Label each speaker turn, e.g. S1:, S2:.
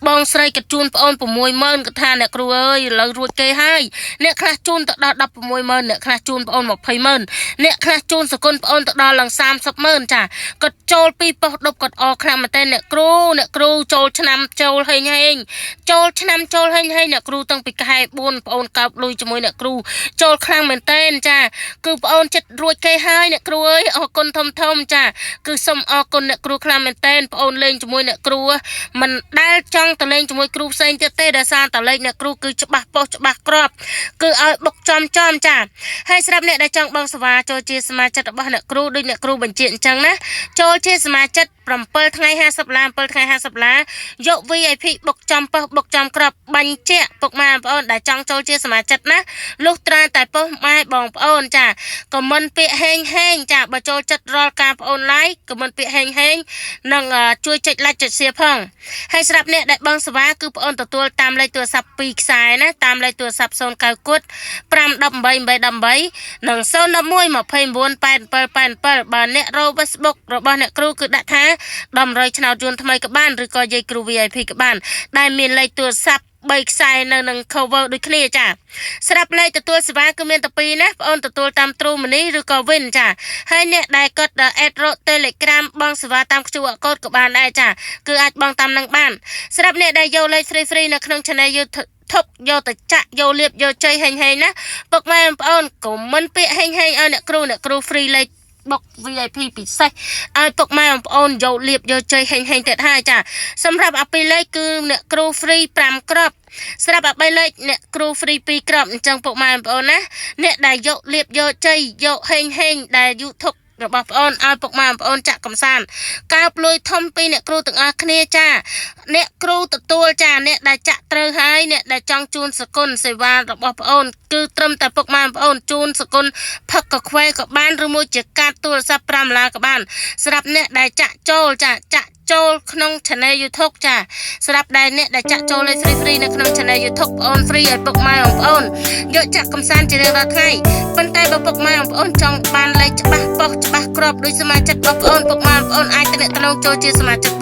S1: បងស្រីក៏ជូនប្អូន60000ក៏ថាអ្នកគ្រូអើយឥឡូវរួចគេហើយអ្នកខ្លះជូនទៅដល់160000អ្នកខ្លះជូនប្អូន20000អ្នកខ្លះជូនសគុណប្អូនទៅដល់ឡើង30000ចាគាត់ចូលពីប៉ុស្តិ៍ដប់គាត់អខ្លាំងមែនតើអ្នកគ្រូចូលឆ្នាំចូលហេងចូលឆ្នាំចូលហេងអ្នកគ្រូតាំងពីខែ4ប្អូនកើបលុយជាមួយអ្នកគ្រូចូលខ្លាំងមែនតើចាគឺប្អូនចិត្តរួចគេហើយអ្នកគ្រូអើយអរគុណធំចាគឺសូមអរគុណអ្នកគ្រូខ្លាំងមែនតើប្អូនលេងជាមួយអ្នកគ្រូមិនដែលចង់ទៅលេងជាមួយគ្រូផ្សេងទៀតទេដោយសារតែលេខអ្នកគ្រូគឺច្បាស់ប៉ុស្តិ៍ច្បាស់ក្របគឺឲ្យបុកចំចាហើយសម្រាប់អ្នកដែលចង់បងសវ៉ាចូលជាសមាជិករបស់អ្នកគ្រូដូចអ្នកគ្រូបញ្ជាអញ្ចឹងណាចូលជាសមាជិក7ថ្ងៃ$50 7ថ្ងៃ$50យក VIP បុកចំប៉ុស្តិ៍បុកចំក្របបញ្ជាក់ពុកម៉ែបងប្អូនដែលចង់ចូលជាសមាជិកណាលុះត្រាតែប៉ុស្តិ៍ម៉ែបងប្អូនចាខមមិនពាក្យហេងចាបើចូលចិត្តរាល់ការប្អូន like ខមមិនពាក្យហេងនិងជួយចុច like ចុច share ផងហើយសម្រាប់អ្នកដែលបងសវ៉ាគឺប្អូនទទួលតាមលេខទូរស័ព្ទ2ខ្សែណាតាមលេខទូរស័ព្ទ09គុត51888និង011298787បើអ្នករក Facebook របស់អ្នកគ្រូគឺដាក់ថាដំរីឆ្នោតយួនថ្មីក៏បានឬក៏យាយគ្រូ VIP ក៏បានដែលមានលេខទូរស័ព្ទ3ខ្សែនៅនឹង cover ដូចគ្នាចាស្រាប់លេខទទួលសេវាគឺមានតែ2ណាបងអូនទទួលតាម True Money ឬក៏ Win ចាហើយអ្នកដែលគាត់ add រក Telegram បងសេវាតាម QR code ក៏បានដែរចាគឺអាចបងតាមនឹងបានស្រាប់អ្នកដែលយកលេខ free នៅក្នុង channel YouTubeយកទៅចាក់យកលៀបយកជ័យហេងណាពុកម៉ែបងប្អូនកុំមិនពាក្យហេងឲ្យអ្នកគ្រូ free លេខបុក VIP ពិសេសឲ្យពុកម៉ែបងប្អូនយកលៀបយកជ័យហេងទៀតហើយចាសម្រាប់អាពីលេខគឺអ្នកគ្រូ free 5គ្រាប់ស្រាប់អា3លេខអ្នកគ្រូ free 2គ្រាប់អញ្ចឹងពុកម៉ែបងប្អូនណាអ្នកដែលយកលៀបយកជ័យយកហេងដែល YouTube របស់បងប្អូនឲ្យពុកម៉ែបងប្អូនចាក់កំសាន្តកើបលុយធំពីអ្នកគ្រូទាំងអស់គ្នាចាអ្នកគ្រូទទួលចាអ្នកដែលចាក់ត្រូវហើយអ្នកដែលចង់ជូនសគុណសេវារបស់បងប្អូនគឺត្រឹមតែពុកម៉ែបងប្អូនជូនសគុណផឹកកខ្វែក៏បានឬមួយជាកាត់ទូរស័ព្ទ$5ក៏បានសម្រាប់អ្នកដែលចាក់ចូលចាក់ចូលក្នុង channel YouTube ចាសម្រាប់ដែលអ្នកដែលចាក់ចូលលេខ free នៅក្នុង channel YouTube បងប្អូន free ឲ្យពុកម៉ែបងប្អូនយកចាក់កំសាន្តជារៀងរាល់ថ្ងៃប៉ុន្តែបើពុកម៉ែបងប្អូនចង់បានលេខច្បាស់ប៉ុស្តិ៍ច្បាស់ក្របដោយសមាជិកបងប្អូនពុកម៉ែបងប្អូនអាចទំនាក់ទំនងចូលជាសមាជិក